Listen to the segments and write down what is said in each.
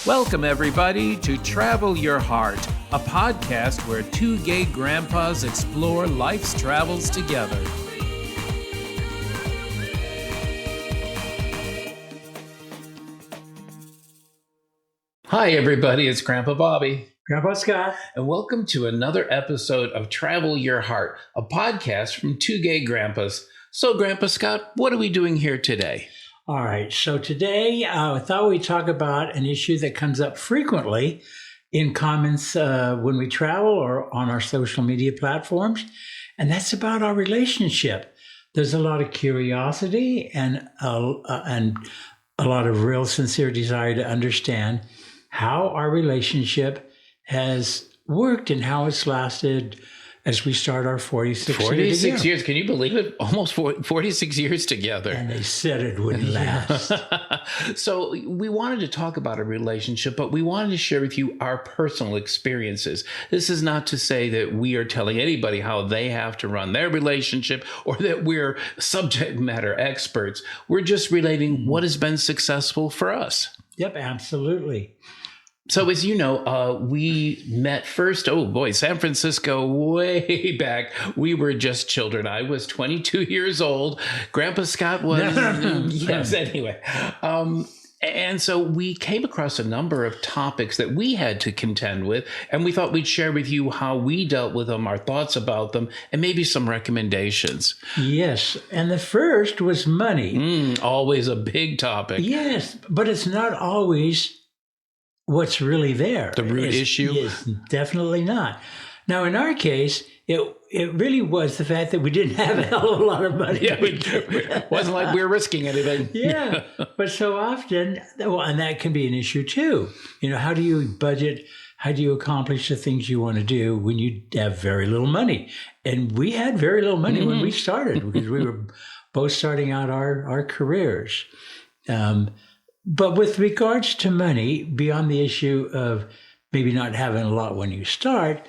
Welcome, everybody, to Travel Your Heart, a podcast where two gay grandpas explore life's travels together. Hi, everybody, it's Grandpa Bobby. Grandpa Scott. And welcome to another episode of Travel Your Heart, a podcast from two gay grandpas. So, Grandpa Scott, what are we doing here today? All right. So today I thought we'd talk about an issue that comes up frequently in comments when we travel or on our social media platforms. And that's about our relationship. There's a lot of curiosity and a lot of real sincere desire to understand how our relationship has worked and how it's lasted as we start our 46 years. Can you believe it? Almost 46 years together. And they said it wouldn't last. So we wanted to talk about a relationship, but we wanted to share with you our personal experiences. This is not to say that we are telling anybody how they have to run their relationship or that we're subject matter experts. We're just relating what has been successful for us. Yep, absolutely. So as you know, we met first, San Francisco, way back. We were just children. I was 22 years old. Grandpa Scott was, yes, anyway. And so we came across a number of topics that we had to contend with, and we thought we'd share with you how we dealt with them, our thoughts about them, and maybe some recommendations. Yes, and the first was money. Always a big topic. Yes, but it's not always what's really there. The root issue? Yes, definitely not. Now, in our case, it really was the fact that we didn't have a hell of a lot of money. Yeah, it wasn't like we were risking anything. Yeah, but so often, and that can be an issue too. You know, how do you budget? How do you accomplish the things you want to do when you have very little money? And we had very little money when we started because we were both starting out our careers. But with regards to money, beyond the issue of maybe not having a lot when you start,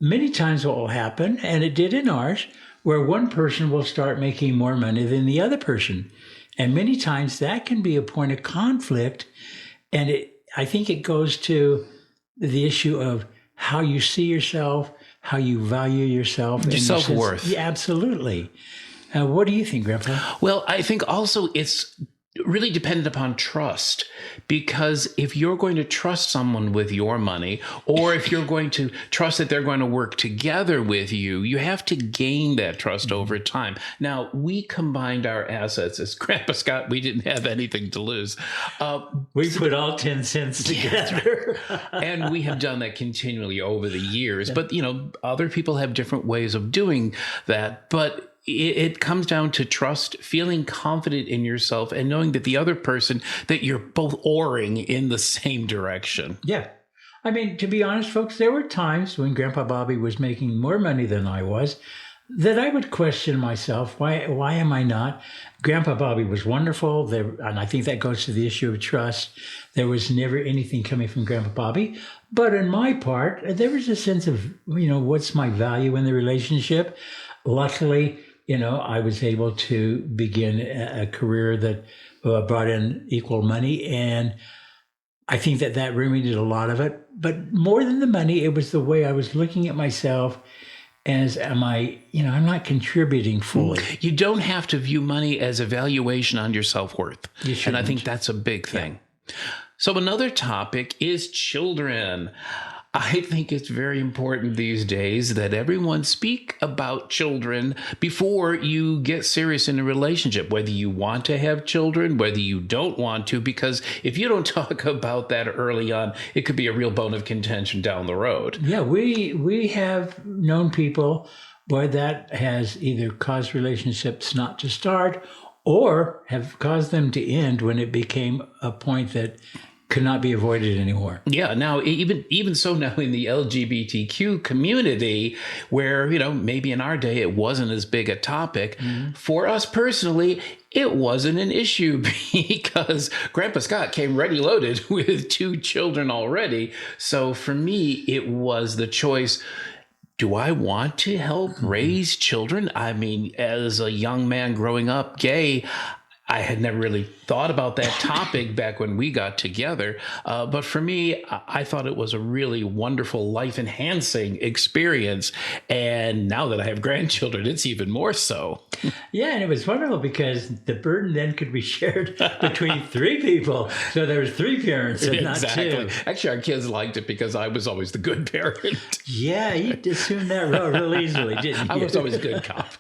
many times what will happen, and it did in ours, where one person will start making more money than the other person. And many times that can be a point of conflict. And I think it goes to the issue of how you see yourself, how you value yourself. Your self-worth. Yeah, absolutely. What do you think, Grandpa? Well, I think also it's really dependent upon trust, because if you're going to trust someone with your money, or if you're going to trust that they're going to work together with you, you have to gain that trust over time. Now, we combined our assets. As Grandpa Scott, we didn't have anything to lose. We put all 10 cents together. And we have done that continually over the years. But, other people have different ways of doing that. But it comes down to trust, feeling confident in yourself, and knowing that the other person, that you're both oaring in the same direction. Yeah. I mean, to be honest, folks, there were times when Grandpa Bobby was making more money than I was that I would question myself. Why am I not? Grandpa Bobby was wonderful. And I think that goes to the issue of trust. There was never anything coming from Grandpa Bobby. But on my part, there was a sense of, what's my value in the relationship? Luckily, I was able to begin a career that brought in equal money. And I think that remedied a lot of it. But more than the money, it was the way I was looking at myself as, I'm not contributing fully. You don't have to view money as a valuation on your self-worth. And I think that's a big thing. Yeah. So another topic is children. I think it's very important these days that everyone speak about children before you get serious in a relationship, whether you want to have children, whether you don't want to, because if you don't talk about that early on, it could be a real bone of contention down the road. Yeah, we have known people where that has either caused relationships not to start or have caused them to end when it became a point that could not be avoided anymore. Yeah. Now, even so now in the LGBTQ community, where, maybe in our day it wasn't as big a topic, for us personally, it wasn't an issue because Grandpa Scott came ready loaded with 2 children already. So for me, it was the choice. Do I want to help raise children? I mean, as a young man growing up gay, I had never really thought about that topic back when we got together. But for me, I thought it was a really wonderful, life enhancing experience. And now that I have grandchildren, it's even more so. Yeah, and it was wonderful because the burden then could be shared between 3 people. So there was 3 parents and not 2. Actually, our kids liked it because I was always the good parent. Yeah, you assumed that real easily, didn't you? I was always a good cop.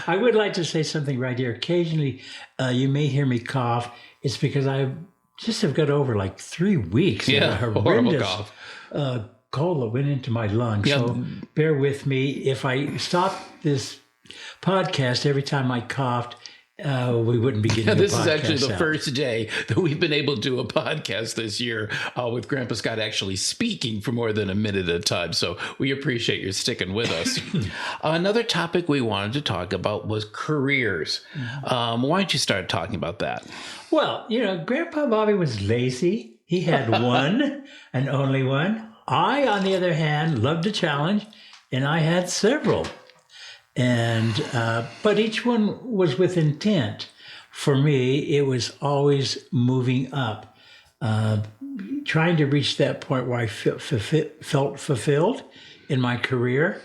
I would like to say something right here. Occasionally, you may hear me cough. It's because I just have got over like 3 weeks of a horrendous cold that went into my lungs. Yeah. So bear with me. If I stop this podcast every time I coughed, we wouldn't be getting the this podcast is actually the out. first day that we've been able to do a podcast this year with Grandpa Scott actually speaking for more than a minute at a time. So we appreciate your sticking with us. Another topic we wanted to talk about was careers. Why don't you start talking about that? Well, Grandpa Bobby was lazy. He had one and only one. I, on the other hand, loved a challenge, and I had several. And but each one was with intent. For me, it was always moving up, trying to reach that point where I felt fulfilled in my career.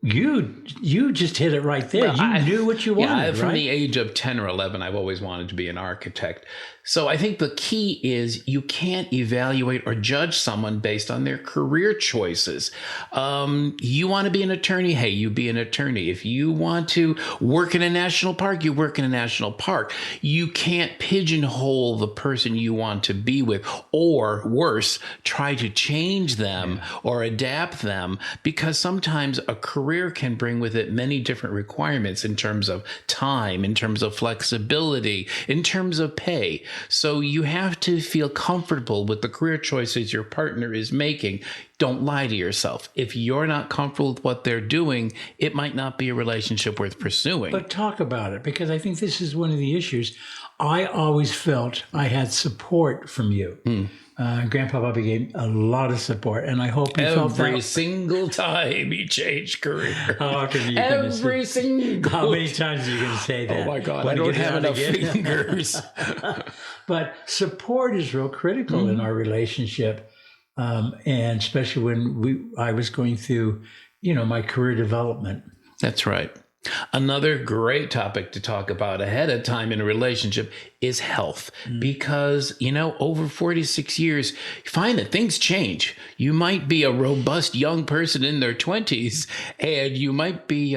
You just hit it right there. Well, you knew what you wanted, from right? the age of 10 or 11, I've always wanted to be an architect. So I think the key is you can't evaluate or judge someone based on their career choices. You want to be an attorney? Hey, you be an attorney. If you want to work in a national park, you work in a national park. You can't pigeonhole the person you want to be with, or worse, try to change them or adapt them, because sometimes a career can bring with it many different requirements in terms of time, in terms of flexibility, in terms of pay. So you have to feel comfortable with the career choices your partner is making. Don't lie to yourself. If you're not comfortable with what they're doing, it might not be a relationship worth pursuing. But talk about it, because I think this is one of the issues. I always felt I had support from you. Grandpa Bobby gave a lot of support, and I hope you felt that. Every single time he changed career. How often are you Every single How many times are you going to say that? Oh my God, Want I to don't get it have out enough again? fingers. But support is real critical in our relationship, and especially when I was going through, my career development. That's right. Another great topic to talk about ahead of time in a relationship is health, because, over 46 years, you find that things change. You might be a robust young person in their 20s, and you might be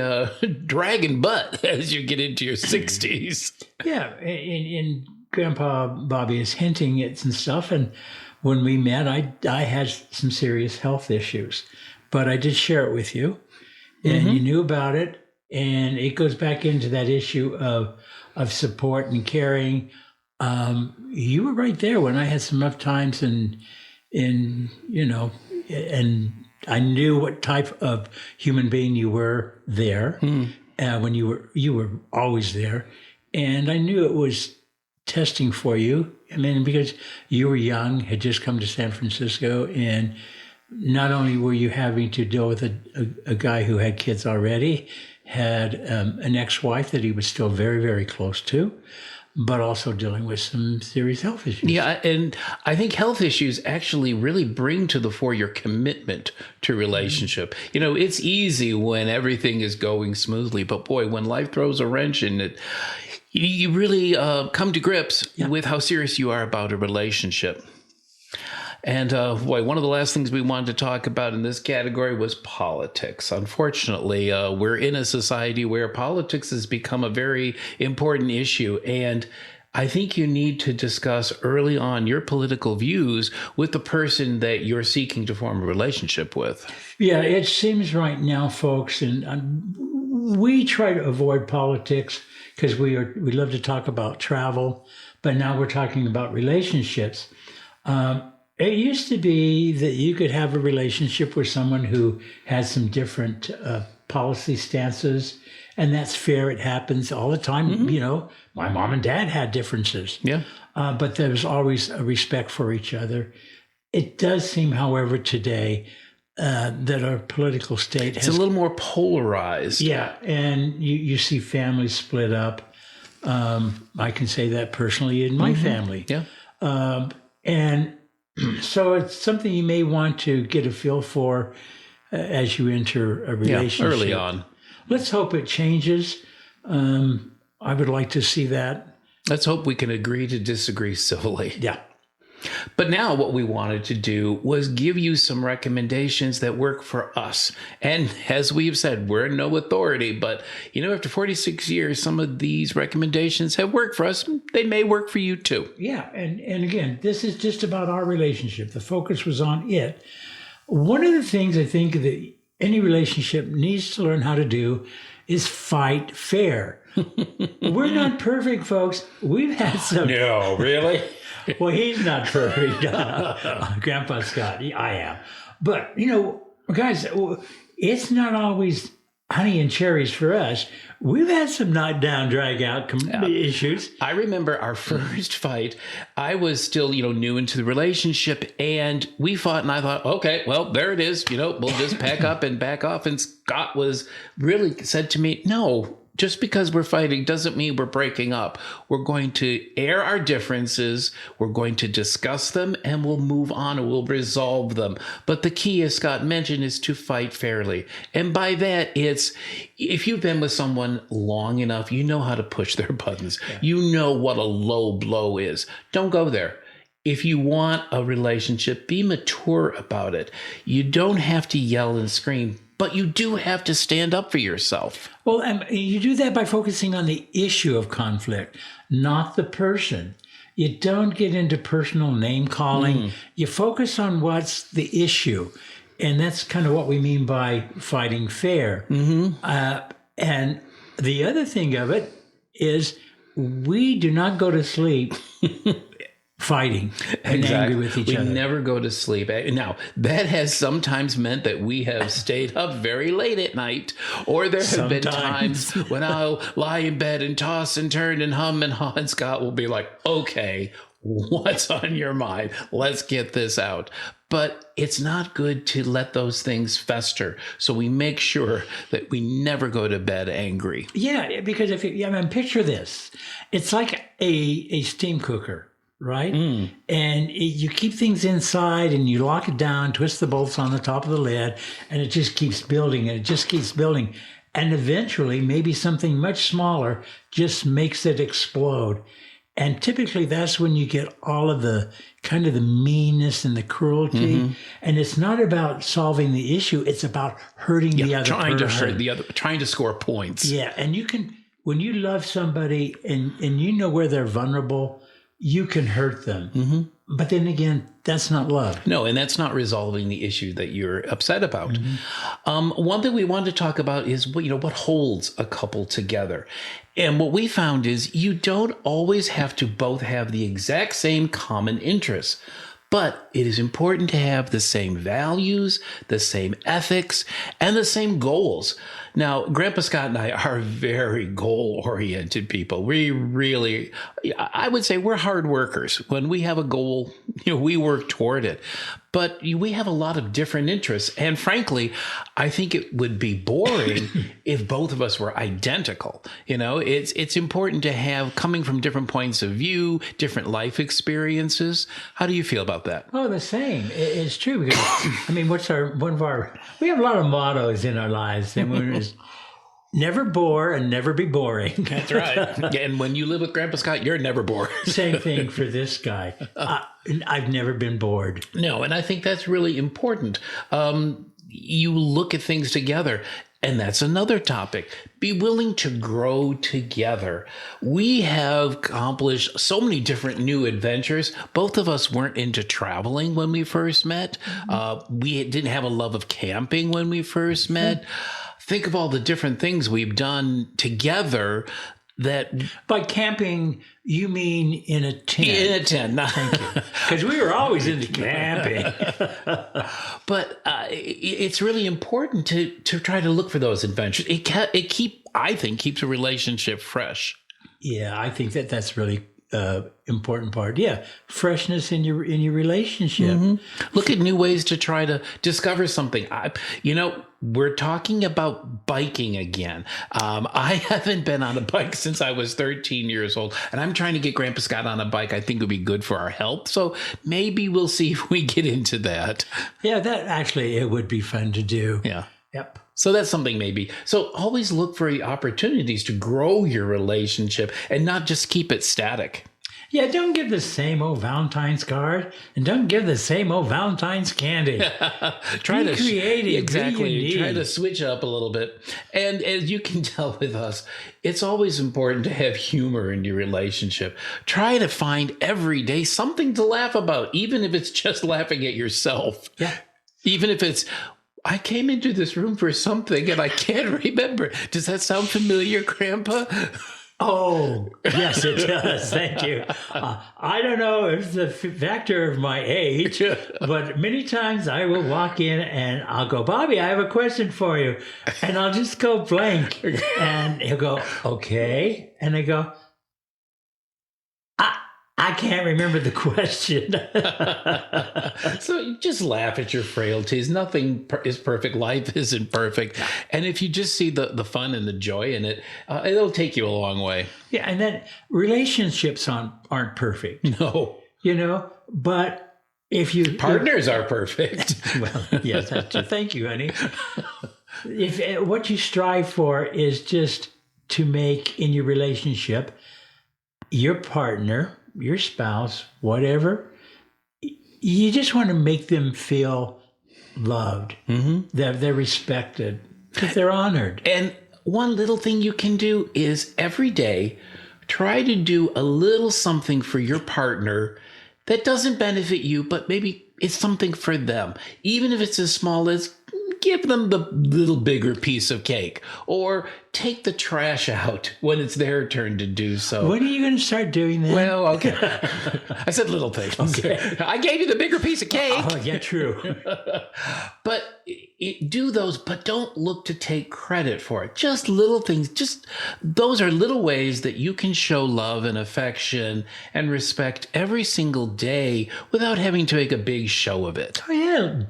dragging butt as you get into your 60s. Yeah, and Grandpa Bobby is hinting at some stuff, and when we met, I had some serious health issues, but I did share it with you, and you knew about it. And it goes back into that issue of support and caring. You were right there when I had some rough times, and I knew what type of human being you were there. When you were always there, and I knew it was testing for you. I mean, because you were young, had just come to San Francisco, and not only were you having to deal with a guy who had kids already, had an ex-wife that he was still very, very close to, but also dealing with some serious health issues. Yeah, and I think health issues actually really bring to the fore your commitment to relationship. It's easy when everything is going smoothly, but boy, when life throws a wrench in it, you really come to grips with how serious you are about a relationship. And one of the last things we wanted to talk about in this category was politics. Unfortunately, we're in a society where politics has become a very important issue. And I think you need to discuss early on your political views with the person that you're seeking to form a relationship with. Yeah, it seems right now, folks, and we try to avoid politics because we love to talk about travel, but now we're talking about relationships. It used to be that you could have a relationship with someone who has some different policy stances, and that's fair. It happens all the time. My mom and dad had differences, but there was always a respect for each other. It does seem, however, today that our political state it's a little more polarized. Yeah, and you see families split up. I can say that personally in my family. Yeah. And so it's something you may want to get a feel for as you enter a relationship. Early on. Let's hope it changes. I would like to see that. Let's hope we can agree to disagree civilly. Yeah. But now what we wanted to do was give you some recommendations that work for us. And as we've said, we're no authority, but after 46 years, some of these recommendations have worked for us. They may work for you too. Yeah. And again, this is just about our relationship. The focus was on it. One of the things I think that any relationship needs to learn how to do is fight fair. We're not perfect, folks. We've had some. No, really? Well, he's not perfect. Grandpa Scott, I am. But, guys, it's not always honey and cherries for us. We've had some knockdown, drag out issues. I remember our first fight. I was still, new into the relationship, and we fought, and I thought, okay, well, there it is. We'll just pack up and back off. And Scott was really said to me, no, just because we're fighting doesn't mean we're breaking up. We're going to air our differences. We're going to discuss them, and we'll move on and we'll resolve them. But the key, as Scott mentioned, is to fight fairly. And by that, it's if you've been with someone long enough, you know how to push their buttons. Yeah. You know what a low blow is. Don't go there. If you want a relationship, be mature about it. You don't have to yell and scream, but you do have to stand up for yourself. Well, you do that by focusing on the issue of conflict, not the person. You don't get into personal name calling. You focus on what's the issue. And that's kind of what we mean by fighting fair. And the other thing of it is we do not go to sleep fighting and angry with each other. We never go to sleep. Now, that has sometimes meant that we have stayed up very late at night, or there have been times when I'll lie in bed and toss and turn and hum and haw, and Scott will be like, okay, what's on your mind? Let's get this out. But it's not good to let those things fester. So we make sure that we never go to bed angry. Yeah, because picture this. It's like a steam cooker. Right? And you keep things inside and you lock it down, twist the bolts on the top of the lid, and it just keeps building and it just keeps building. And eventually, maybe something much smaller just makes it explode. And typically that's when you get all of the kind of the meanness and the cruelty. And it's not about solving the issue. It's about hurting the other person. To hurt the other, trying to score points. Yeah. And you can, when you love somebody and you know where they're vulnerable, you can hurt them. But then again, that's not love. No, and that's not resolving the issue that you're upset about. One thing we wanted to talk about is what holds a couple together. And what we found is you don't always have to both have the exact same common interests. But it is important to have the same values, the same ethics, and the same goals. Now, Grandpa Scott and I are very goal-oriented people. We really, I would say we're hard workers. When we have a goal, we work toward it. But we have a lot of different interests. And frankly, I think it would be boring if both of us were identical. It's important to have, coming from different points of view, different life experiences. How do you feel about that? Oh, the same. It's true. Because, we have a lot of mottos in our lives. And one is never bore and never be boring. That's right. And when you live with Grandpa Scott, you're never bored. Same thing for this guy. I've never been bored. No, and I think that's really important. You look at things together. And that's another topic. Be willing to grow together. We have accomplished so many different new adventures. Both of us weren't into traveling when we first met. We didn't have a love of camping when we first met. Think of all the different things we've done together. That by camping, you mean in a tent? In a tent. Thank you. Because we were always into camping. But it's really important to try to look for those adventures. I think keeps a relationship fresh. Yeah, I think that's really important part. Yeah, freshness in your relationship. Look at new ways to try to discover something. We're talking about biking again. I haven't been on a bike since I was 13 years old, and I'm trying to get Grandpa Scott on a bike. I think would be good for our health. So maybe we'll see if we get into that. Yeah, that actually, it would be fun to do. Yeah. Yep. So that's something maybe. So always look for opportunities to grow your relationship and not just keep it static. Yeah, don't give the same old Valentine's card, and don't give the same old Valentine's candy. Try be to creative. Exactly. Be Try to switch up a little bit. And as you can tell with us, it's always important to have humor in your relationship. Try to find every day something to laugh about, even if it's just laughing at yourself. Yeah. Even if it's, I came into this room for something and I can't remember. Does that sound familiar, Grandpa? Oh, yes, it does. Thank you. I don't know if it's a factor of my age, but many times I will walk in and I'll go, Bobby, I have a question for you. And I'll just go blank. And he'll go, okay. And I go, I can't remember the question. So you just laugh at your frailties. Nothing is perfect. Life isn't perfect. And if you just see the fun and the joy in it, it'll take you a long way. Yeah, and then relationships aren't perfect. No. But if you... Partners are perfect. Well, yes, that's true. Thank you, honey. If what you strive for is just to make in your relationship, your partner, your spouse, whatever, you just want to make them feel loved, that they're respected, that they're honored. And one little thing you can do is every day try to do a little something for your partner that doesn't benefit you, but maybe it's something for them. Even if it's as small as give them the little bigger piece of cake, or take the trash out when it's their turn to do so. When are you going to start doing that? Well, okay. I said little things. Okay. I gave you the bigger piece of cake. Oh, yeah, true. But do those, but don't look to take credit for it. Just little things. Just those are little ways that you can show love and affection and respect every single day without having to make a big show of it. Oh, yeah.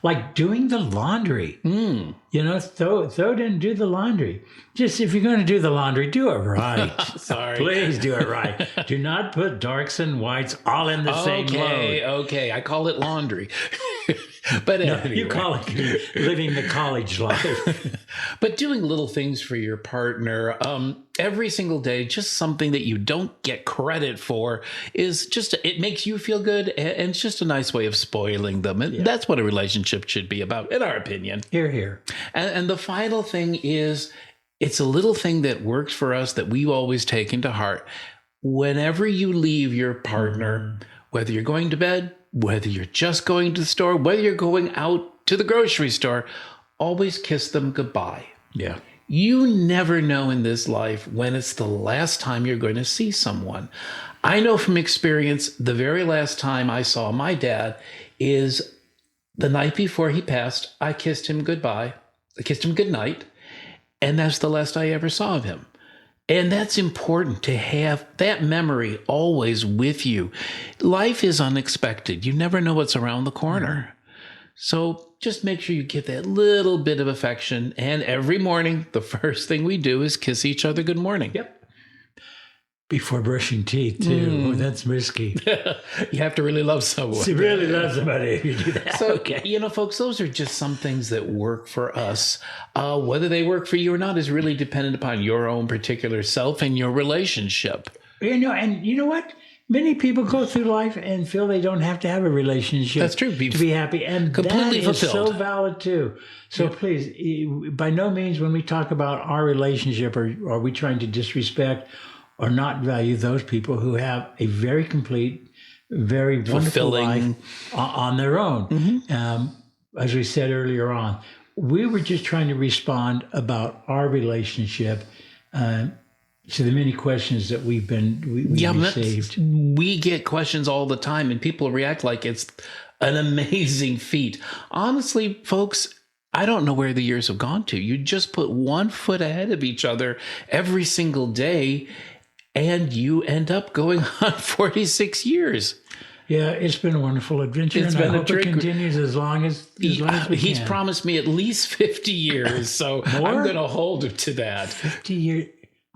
Like doing the laundry. Throw it in and do the laundry. Just if you're going to do the laundry, do it right. Sorry. Please do it right. Do not put darks and whites all in the same load. Okay. I call it laundry. But anyway. You call it living the college life. But doing little things for your partner every single day, just something that you don't get credit for, is just, it makes you feel good, and it's just a nice way of spoiling them. And that's what a relationship should be about, in our opinion. Hear, hear. And the final thing is, it's a little thing that works for us that we've always taken to heart. Whenever you leave your partner, whether you're going to bed, whether you're just going to the store, whether you're going out to the grocery store, always kiss them goodbye. Yeah. You never know in this life when it's the last time you're going to see someone. I know from experience, the very last time I saw my dad is the night before he passed. I kissed him goodbye. I kissed him goodnight. And that's the last I ever saw of him. And that's important, to have that memory always with you. Life is unexpected. You never know what's around the corner. So just make sure you give that little bit of affection. And every morning, the first thing we do is kiss each other good morning. Yep. Before brushing teeth, too. Oh, that's risky. You have to really love someone. You really love somebody if you do that. So, folks, those are just some things that work for us. Whether they work for you or not is really dependent upon your own particular self and your relationship. And you know what? Many people go through life and feel they don't have to have a relationship. That's true. To be happy. And completely that fulfilled. is so valid, too. So please, by no means when we talk about our relationship are we trying to disrespect or not value those people who have a very complete, very wonderful fulfilling life on their own. As we said earlier on, we were just trying to respond about our relationship to the many questions that we received. We get questions all the time, and people react like it's an amazing feat. Honestly, folks, I don't know where the years have gone to. You just put one foot ahead of each other every single day. and you end up going on 46 years. Yeah, it's been a wonderful adventure, It's and been I a hope drink. it continues as long as we He's can. promised me at least 50 years, so I'm going to hold him to that. 50 years.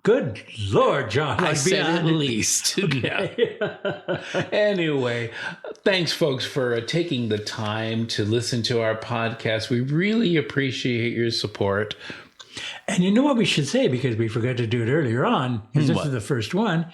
Good Lord, John. I I'd be said at honored. least. Yeah. Anyway, thanks, folks, for taking the time to listen to our podcast. We really appreciate your support. And you know what we should say, because we forgot to do it earlier on, because this What? is the first one.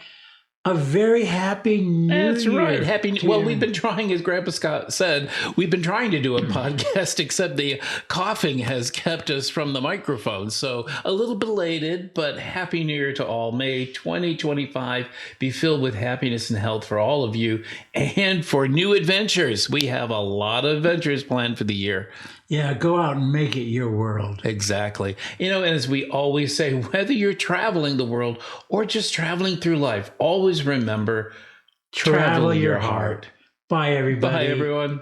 A very happy new year. That's right. Happy. to Well, you. we've been trying, as Grandpa Scott said, we've been trying to do a podcast, except the coughing has kept us from the microphone. So a little belated, but Happy New Year to all. May 2025 be filled with happiness and health for all of you, and for new adventures. We have a lot of adventures planned for the year. Yeah, go out and make it your world. Exactly. And as we always say, whether you're traveling the world or just traveling through life, always remember, Travel your heart. Bye, everybody. Bye, everyone.